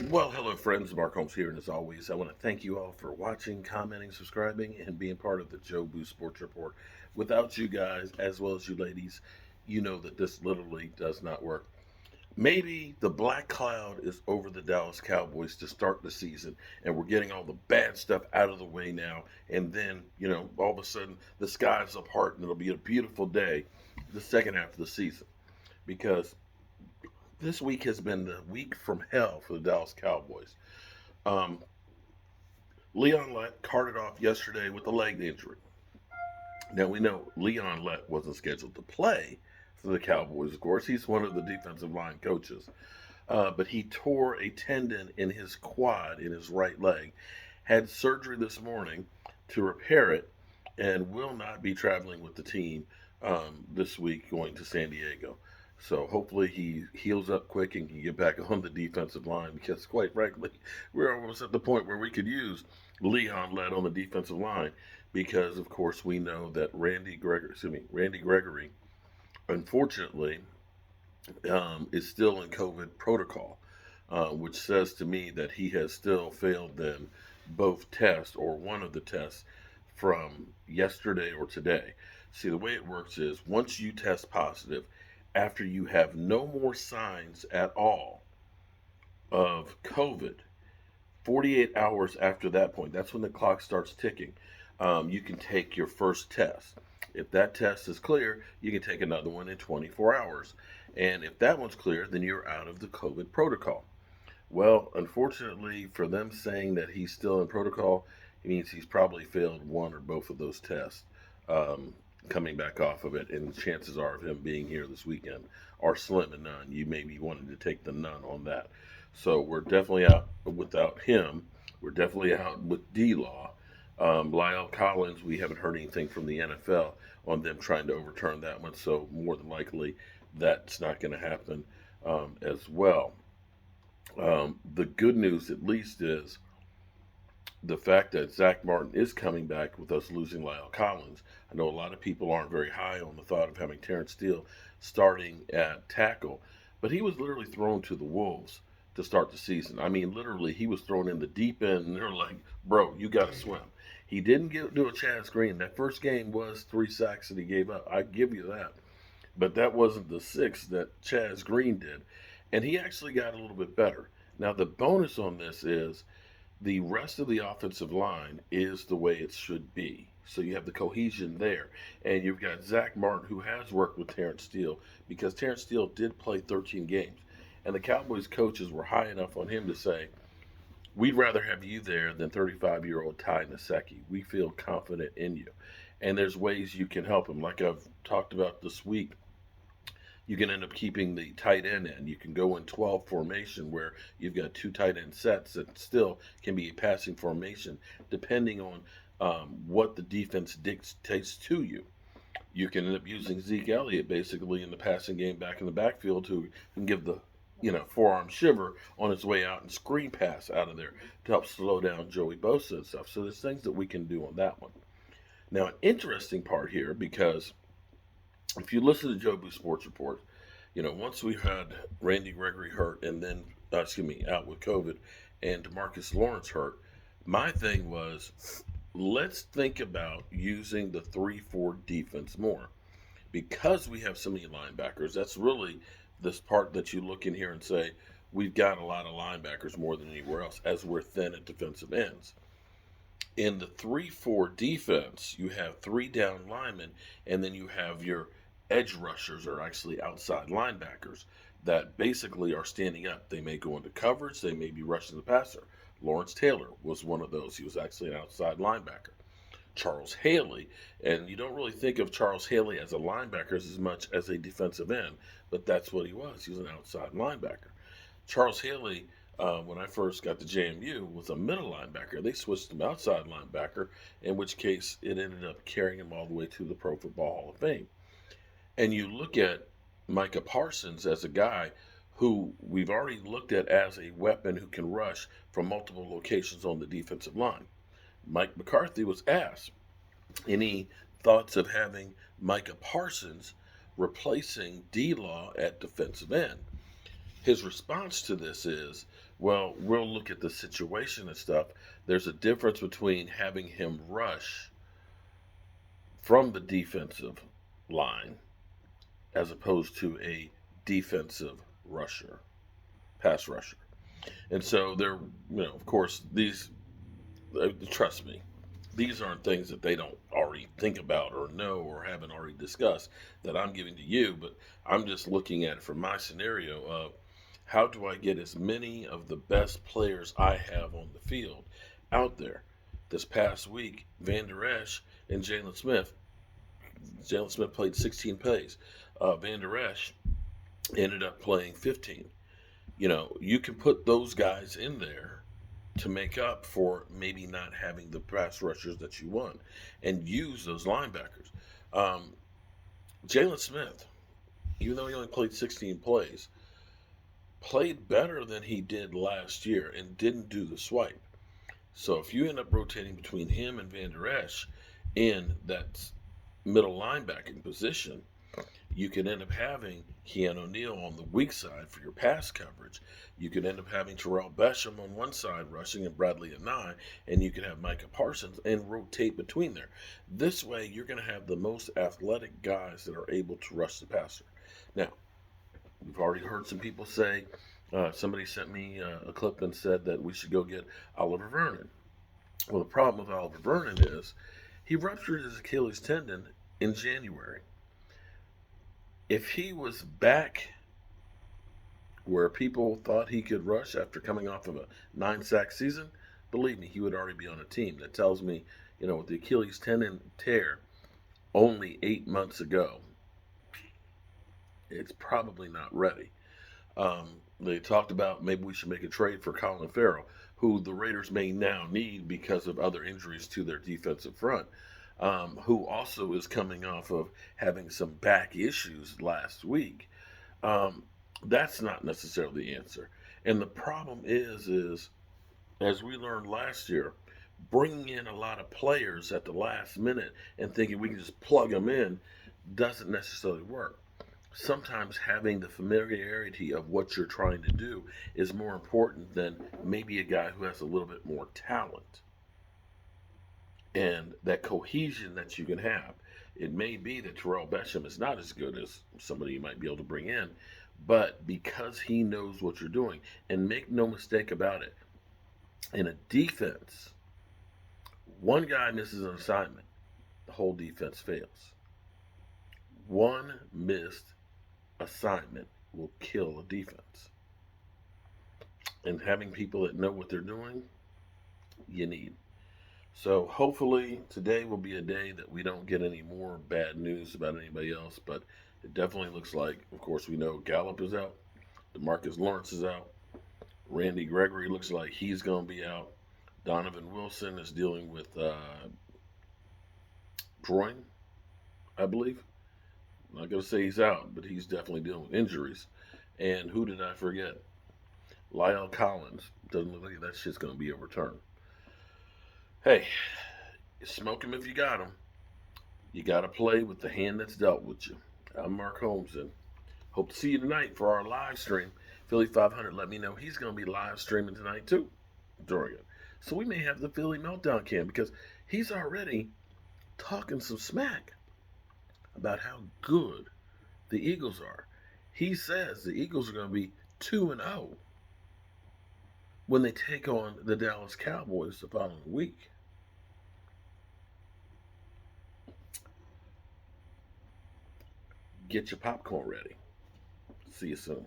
Well, hello, friends. Mark Holmes here, and as always, I want to thank you all for watching, commenting, subscribing, and being part of the Joe Boo Sports Report. Without you guys, as well as you ladies, you know that this literally does not work. Maybe the black cloud is over the Dallas Cowboys to start the season, and we're getting all the bad stuff out of the way now. And then, all of a sudden, the skies apart, and it'll be a beautiful day the second half of the season. Because this week has been the week from hell for the Dallas Cowboys. Um, Leon Lett carted off yesterday with a leg injury. Now we know Leon Lett wasn't scheduled to play for the Cowboys. Of course, he's one of the defensive line coaches, but he tore a tendon in his quad in his right leg. Had surgery this morning to repair it, and will not be traveling with the team this week going to San Diego. So hopefully he heals up quick and can get back on the defensive line because, quite frankly, we're almost at the point where we could use Leon Lett on the defensive line because, of course, we know that Randy Gregory, unfortunately, is still in COVID protocol, which says to me that he has still failed them both tests or one of the tests from yesterday or today. See, the way it works is once you test positive, after you have no more signs at all of COVID, 48 hours after that point, that's when the clock starts ticking. You can take your first test. If that test is clear, you can take another one in 24 hours. And if that one's clear, then you're out of the COVID protocol. Well, unfortunately, for them saying that he's still in protocol, it means he's probably failed one or both of those tests coming back off of it. And chances are of him being here this weekend are slim and none. You may be wanting to take the none on that. So we're definitely out without him. We're definitely out with D Law. Lyle Collins, we haven't heard anything from the NFL on them trying to overturn that one. So more than likely, that's not going to happen as well. The good news, at least, is the fact that Zach Martin is coming back with us losing Lyle Collins. I know a lot of people aren't very high on the thought of having Terrence Steele starting at tackle, but he was literally thrown to the Wolves to start the season. I mean, literally, he was thrown in the deep end, and they're like, bro, you got to swim. He didn't do a Chaz Green. That first game was 3 sacks that he gave up. I give you that. But that wasn't the 6 that Chaz Green did. And he actually got a little bit better. Now, the bonus on this is the rest of the offensive line is the way it should be. So you have the cohesion there. And you've got Zach Martin, who has worked with Terrence Steele, because Terrence Steele did play 13 games. And the Cowboys coaches were high enough on him to say, we'd rather have you there than 35-year-old Ty Nsekhe. We feel confident in you. And there's ways you can help him. Like I've talked about this week, you can end up keeping the tight end in. You can go in 12 formation where you've got two tight end sets that still can be a passing formation depending on what the defense dictates to you. You can end up using Zeke Elliott basically in the passing game back in the backfield who can give the forearm shiver on his way out and screen pass out of there to help slow down Joey Bosa and stuff. So there's things that we can do on that one. Now, an interesting part here, because if you listen to Joe Boo Sports Report, once we had Randy Gregory hurt and then, out with COVID and DeMarcus Lawrence hurt, my thing was let's think about using the 3-4 defense more because we have so many linebackers. That's really this part that you look in here and say, we've got a lot of linebackers more than anywhere else as we're thin at defensive ends. In the 3-4 defense, you have 3 down linemen, and then you have your edge rushers, or actually outside linebackers, that basically are standing up. They may go into coverage, they may be rushing the passer. Lawrence Taylor was one of those. He was actually an outside linebacker. Charles Haley, and you don't really think of Charles Haley as a linebacker as much as a defensive end, but that's what he was. He was an outside linebacker. Charles Haley, when I first got to JMU, was a middle linebacker. They switched him outside linebacker, in which case it ended up carrying him all the way to the Pro Football Hall of Fame. And you look at Micah Parsons as a guy who we've already looked at as a weapon who can rush from multiple locations on the defensive line. Mike McCarthy was asked, any thoughts of having Micah Parsons replacing D-Law at defensive end? His response to this is, well, we'll look at the situation and stuff. There's a difference between having him rush from the defensive line as opposed to a defensive rusher, pass rusher. And so they're, of course, these, trust me, these aren't things that they don't already think about or know or haven't already discussed that I'm giving to you, but I'm just looking at it from my scenario of how do I get as many of the best players I have on the field out there. This past week, Van Der Esch and Jalen Smith played 16 plays. Van Der Esch ended up playing 15. You can put those guys in there to make up for maybe not having the pass rushers that you want and use those linebackers. Um, Jalen Smith, even though he only played 16 plays, played better than he did last year and didn't do the swipe. So if you end up rotating between him and Van Der Esch in that middle linebacking position, you could end up having Keanu O'Neal on the weak side for your pass coverage. You could end up having Terrell Besham on one side rushing and Bradley Anae, and you could have Micah Parsons and rotate between there. This way, you're going to have the most athletic guys that are able to rush the passer. Now, we've already heard some people say, somebody sent me a clip and said that we should go get Oliver Vernon. Well, the problem with Oliver Vernon is he ruptured his Achilles tendon in January. If he was back where people thought he could rush after coming off of a 9-sack season, believe me, he would already be on a team. That tells me, with the Achilles tendon tear only 8 months ago, it's probably not ready. They talked about maybe we should make a trade for Colin Farrell, who the Raiders may now need because of other injuries to their defensive front, who also is coming off of having some back issues last week. That's not necessarily the answer. And the problem is as we learned last year, bringing in a lot of players at the last minute and thinking we can just plug them in doesn't necessarily work. Sometimes having the familiarity of what you're trying to do is more important than maybe a guy who has a little bit more talent and that cohesion that you can have. It may be that Terrell Besham is not as good as somebody you might be able to bring in, but because he knows what you're doing, and make no mistake about it, in a defense, one guy misses an assignment, the whole defense fails. One missed assignment will kill a defense. And having people that know what they're doing, you need. So hopefully today will be a day that we don't get any more bad news about anybody else, but it definitely looks like, of course, we know Gallup is out, DeMarcus Lawrence is out, Randy Gregory looks like he's going to be out, Donovan Wilson is dealing with groin, I believe. I'm not going to say he's out, but he's definitely dealing with injuries. And who did I forget? Lyle Collins. Doesn't look like that shit's going to be overturned. Hey, smoke him if you got him. You got to play with the hand that's dealt with you. I'm Mark Holmes, and hope to see you tonight for our live stream. Philly 500 let me know he's going to be live streaming tonight, too, during it. So we may have the Philly Meltdown Cam because he's already talking some smack about how good the Eagles are. He says the Eagles are going to be 2-0 when they take on the Dallas Cowboys the following week. Get your popcorn ready. See you soon.